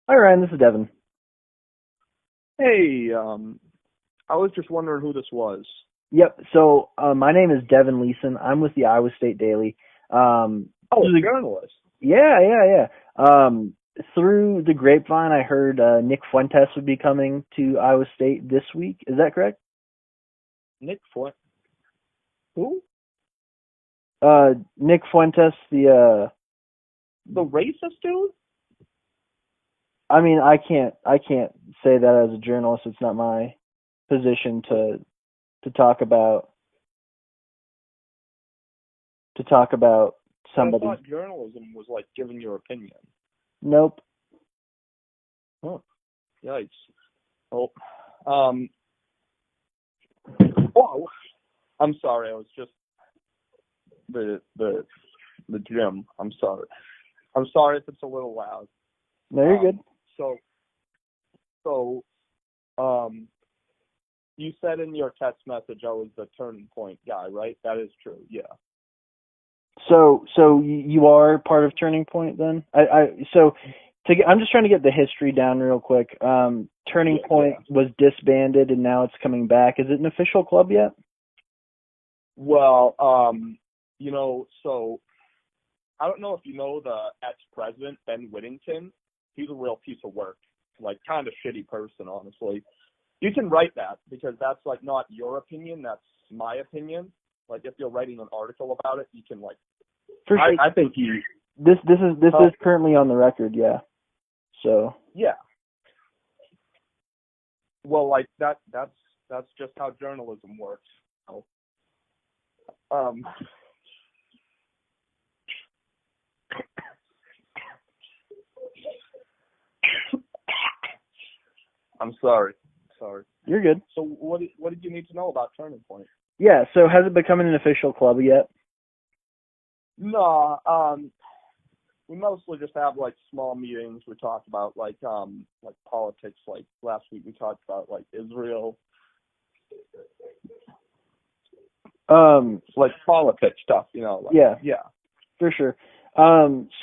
Hi, Ryan. This is Devin. Hey, I was just wondering who this was. Yep. So my name is Devin Leeson. I'm with the Iowa State Daily. Oh, a Through the, journalist. yeah. Through the grapevine, I heard Nick Fuentes would be coming to Iowa State this week. Is that correct? Nick Flint. Who? Nick Fuentes, the The racist dude? I mean, I can't say that as a journalist. It's not my position to talk about I somebody. thought journalism was like giving your opinion. Nope. Huh. Yikes. Oh, um, whoa. I'm sorry. I was just the gym. I'm sorry. I'm sorry if it's a little loud. No, you're good. So, you said in your text message I was the turning point guy, right? That is true. Yeah. So you are part of Turning Point then? I'm just trying to get the history down real quick. Turning Point was disbanded and now it's coming back. Is it an official club yet? Well, so I don't know if you know the ex-president, Ben Whittington. He's a real piece of work, like kind of shitty person, honestly. You can write that because that's like not your opinion, that's my opinion. Like if you're writing an article about it, you can like. For sure. I think you. This is currently on the record, yeah. So. Yeah. Well, like that's just how journalism works. So, I'm sorry. You're good. So what did you need to know about Turning Point? Yeah. So has it become an official club yet? No. We mostly just have like small meetings. We talk about like politics. Like last week we talked about like Israel. Like politics stuff, Like, yeah. For sure.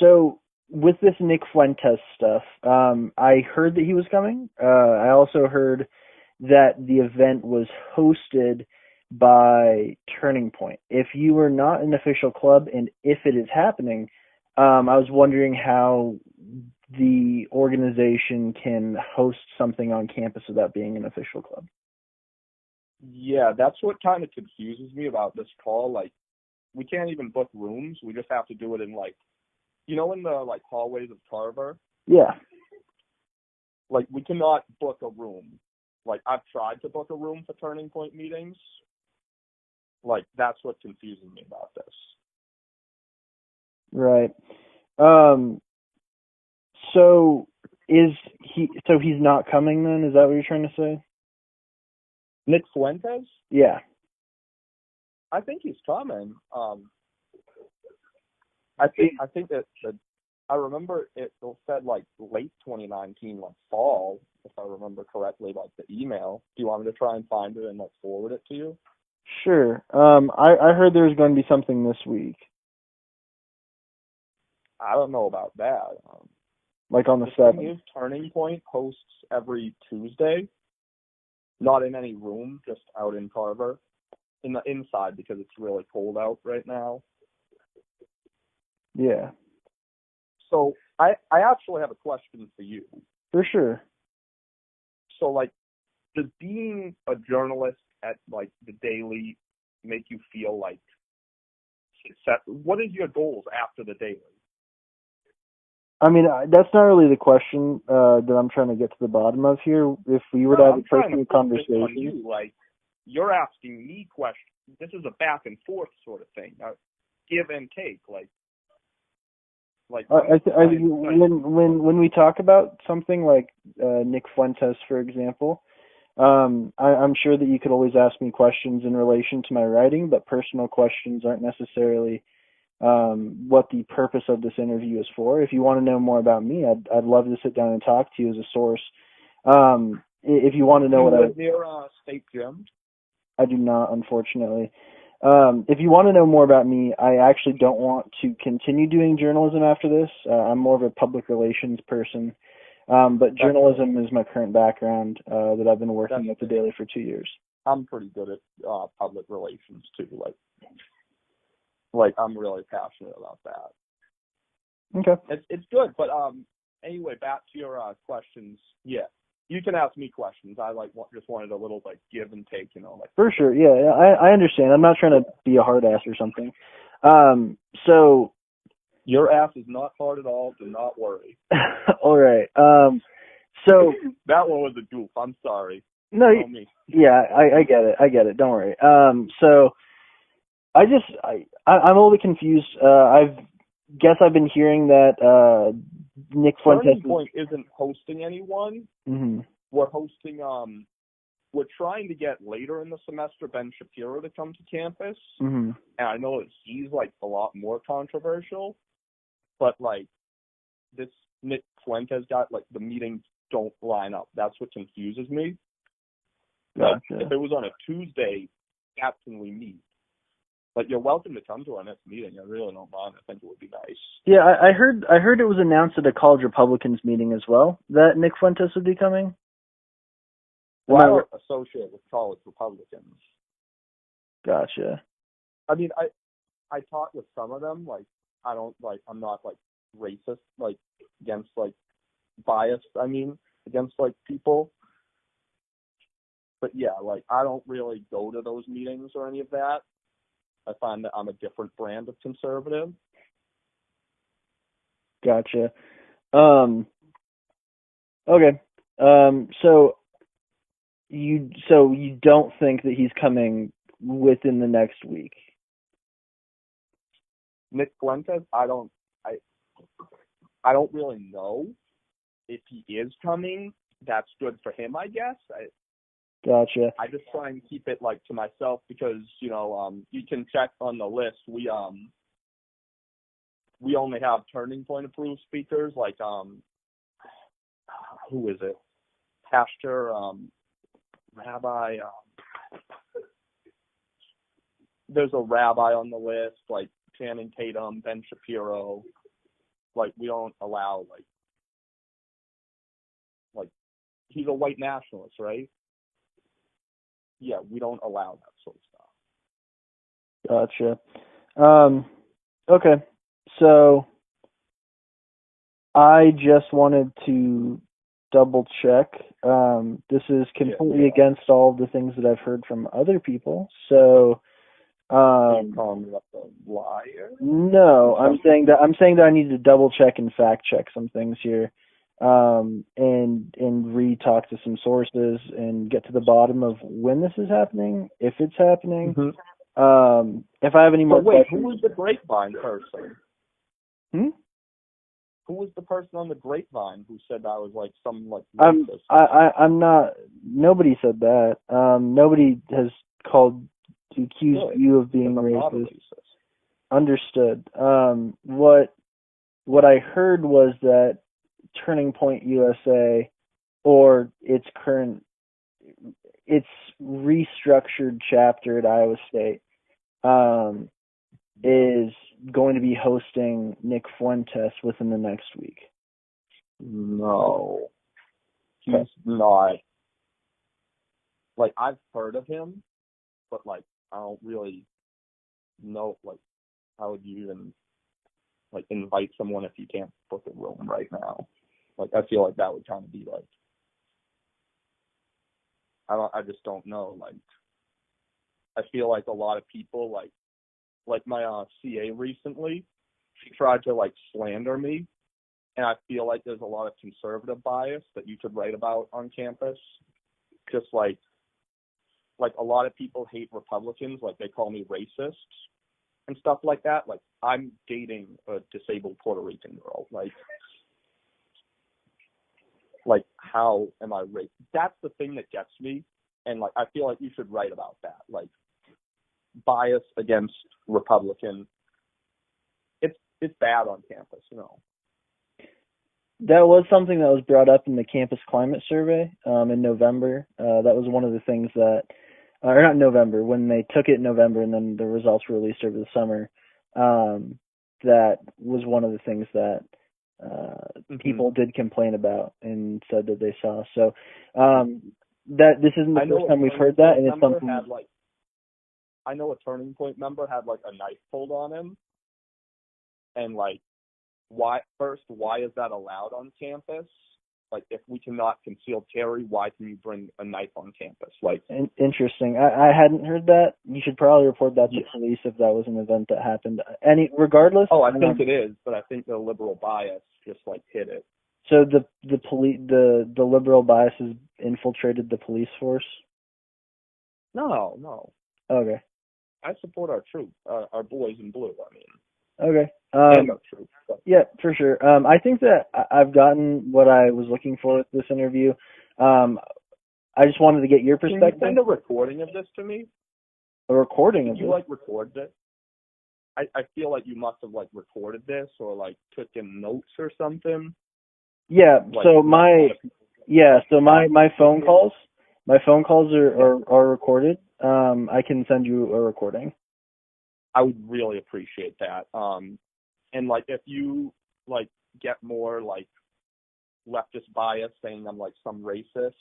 So with this Nick Fuentes stuff, I heard that he was coming. I also heard that the event was hosted by Turning Point. If you are not an official club and if it is happening, I was wondering how the organization can host something on campus without being an official club. Yeah, that's what kind of confuses me about this call. Like, we can't even book rooms. We just have to do it in like, in the like hallways of Carver. Yeah. Like, we cannot book a room. Like, I've tried to book a room for Turning Point meetings. Like, that's what confuses me about this. Right. So he's not coming then? Is that what you're trying to say? Nick Fuentes? Yeah. I think he's coming. I think that I remember it said like late 2019, like fall, if I remember correctly, like the email. Do you want me to try and find it and like forward it to you? Sure. I heard there's going to be something this week. I don't know about that. Like on the 7th. Turning Point hosts every Tuesday. Not in any room, just out in Carver. In the inside because it's really cold out right now. Yeah. So I actually have a question for you. For sure. So like, does being a journalist at like the Daily make you feel like success? What is your goals after the Daily? I mean, that's not really the question that I'm trying to get to the bottom of here. If we were to have a personal conversation, like you're asking me questions. This is a back and forth sort of thing, give and take. When we talk about something like Nick Fuentes, for example, I'm sure that you could always ask me questions in relation to my writing, but personal questions aren't necessarily what the purpose of this interview is for. If you want to know more about me, I'd love to sit down and talk to you as a source. If you want to know near State Gym? I do not, unfortunately. If you want to know more about me, I actually don't want to continue doing journalism after this. I'm more of a public relations person. But journalism is my current background that I've been working at the Daily for 2 years. I'm pretty good at public relations too. Like I'm really passionate about that. Okay. It's good, but anyway, back to your questions. Yeah, you can ask me questions. I just wanted a little like give and take, like. For sure, yeah, I understand. I'm not trying to be a hard ass or something. So your ass is not hard at all. Do not worry. All right. So that one was a goof. I'm sorry. No, yeah, I get it. I get it. Don't worry. So I'm a little bit confused. I've been hearing that Nick Fuentes Turning Point isn't hosting anyone. Mm-hmm. We're hosting. We're trying to get later in the semester Ben Shapiro to come to campus, mm-hmm. and I know that he's like a lot more controversial, but like this Nick Fuentes guy, like the meetings don't line up. That's what confuses me. Gotcha. Like, if it was on a Tuesday, that's when we meet. But you're welcome to come to our next meeting. I really don't mind. I think it would be nice. Yeah, I heard it was announced at a college Republicans meeting as well that Nick Fuentes would be coming. Well, I don't associate with college Republicans. Gotcha. I mean, I talk with some of them. Like, I'm not like racist, like against like biased. I mean, against like people. But yeah, like I don't really go to those meetings or any of that. I find that I'm a different brand of conservative. Gotcha. Okay. So you don't think that he's coming within the next week? Nick Fuentes, I don't really know if he is coming. That's good for him, I guess. Gotcha. I just try and keep it like to myself because you can check on the list. We only have Turning Point approved speakers like who is it? Pastor Rabbi. There's a rabbi on the list like Channing Tatum, Ben Shapiro. Like we don't allow like he's a white nationalist, right? Yeah, we don't allow that sort of stuff. Gotcha. Okay. So I just wanted to double check. This is completely against all of the things that I've heard from other people. So you calling me like a liar? No, I'm saying that I need to double check and fact check some things here. And re-talk to some sources and get to the bottom of when this is happening, if it's happening. Mm-hmm. If I have any more questions. Who was the Grapevine person? Who was the person on the Grapevine who said I was like some like racist? I'm not. Nobody said that. Nobody has accused you of being racist. Understood. What I heard was that Turning Point USA, or its restructured chapter at Iowa State, is going to be hosting Nick Fuentes within the next week. No, he's not. Like I've heard of him, but like I don't really know. Like, how would you even like invite someone if you can't book a room right now? Like, I feel like that would kind of be like, I just don't know. Like, I feel like a lot of people, like my CA recently, she tried to like slander me, and I feel like there's a lot of conservative bias that you could write about on campus. Just like a lot of people hate Republicans, like they call me racist and stuff like that. Like, I'm dating a disabled Puerto Rican girl. Like, how am I racist? That's the thing that gets me, and like I feel like you should write about that. Like, bias against Republican. It's bad on campus, That was something that was brought up in the campus climate survey in November. That was one of the things that, or not November, when they took it in November and then the results were released over the summer. That was one of the things that people did complain about and said that they saw. So that this isn't the first time we've heard that, and it's something. I know a Turning Point member had like a knife pulled on him, and like, why is that allowed on campus? Like, if we cannot conceal carry, why can you bring a knife on campus? Like, interesting. I hadn't heard that. You should probably report that to police if that was an event that happened. Regardless. Oh, I think it is, but I think the liberal bias just like hit it. So the liberal bias has infiltrated the police force? No. Okay. I support our troops, our boys in blue. I mean. Okay. And our troops. Yeah, for sure. I think that I've gotten what I was looking for with this interview. I just wanted to get your perspective. Can you send a recording of this to me? A recording of this? Did you like record this? I feel like you must have like recorded this or like taken notes or something. Yeah. Like, so my phone calls are recorded. I can send you a recording. I would really appreciate that. And like if you like get more like leftist bias saying I'm like some racist,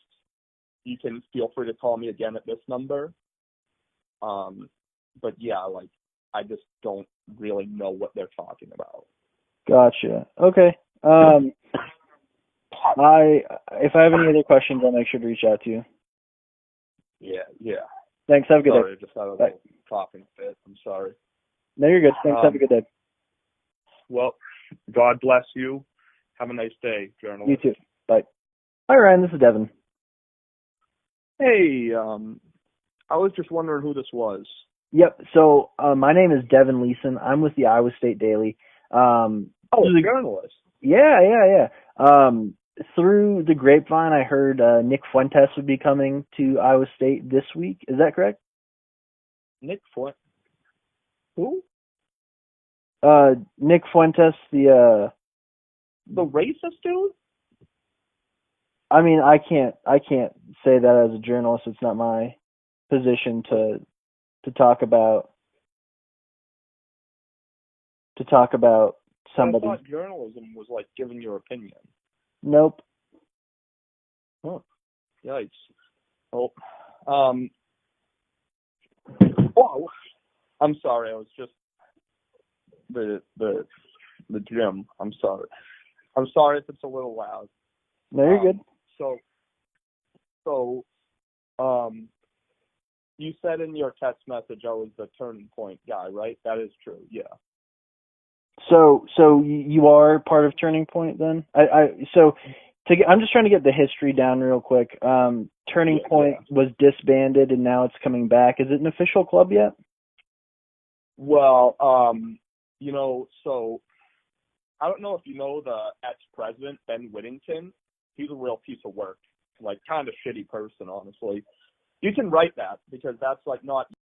you can feel free to call me again at this number. But yeah, like I just don't really know what they're talking about. Gotcha. Okay. If I have any other questions, I'll make sure to reach out to you. Yeah. Thanks. Have a good day. Sorry, I just had a little coughing fit. I'm sorry. No, you're good. Thanks. Have a good day. Well, God bless you. Have a nice day, journalist. You too. Bye. Hi, Ryan. This is Devin. Hey, I was just wondering who this was. Yep. So my name is Devin Leeson. I'm with the Iowa State Daily. A journalist. Yeah. Through the grapevine, I heard Nick Fuentes would be coming to Iowa State this week. Is that correct? Nick Fuentes? Who? Nick Fuentes, the racist dude? I mean, I can't say that as a journalist. It's not my position to talk about somebody. I thought journalism was like giving your opinion. Nope. Huh. Yikes. Oh. Whoa. I'm sorry. I was just the gym. I'm sorry. I'm sorry if it's a little loud. No, you're good. So, you said in your text message I was the Turning Point guy, right? That is true. Yeah. So you are part of Turning Point then? I'm just trying to get the history down real quick. Turning Point was disbanded and now it's coming back. Is it an official club yet? Well, so I don't know if you know the ex-president, Ben Whittington. He's a real piece of work, like kind of shitty person, honestly. You can write that because that's like not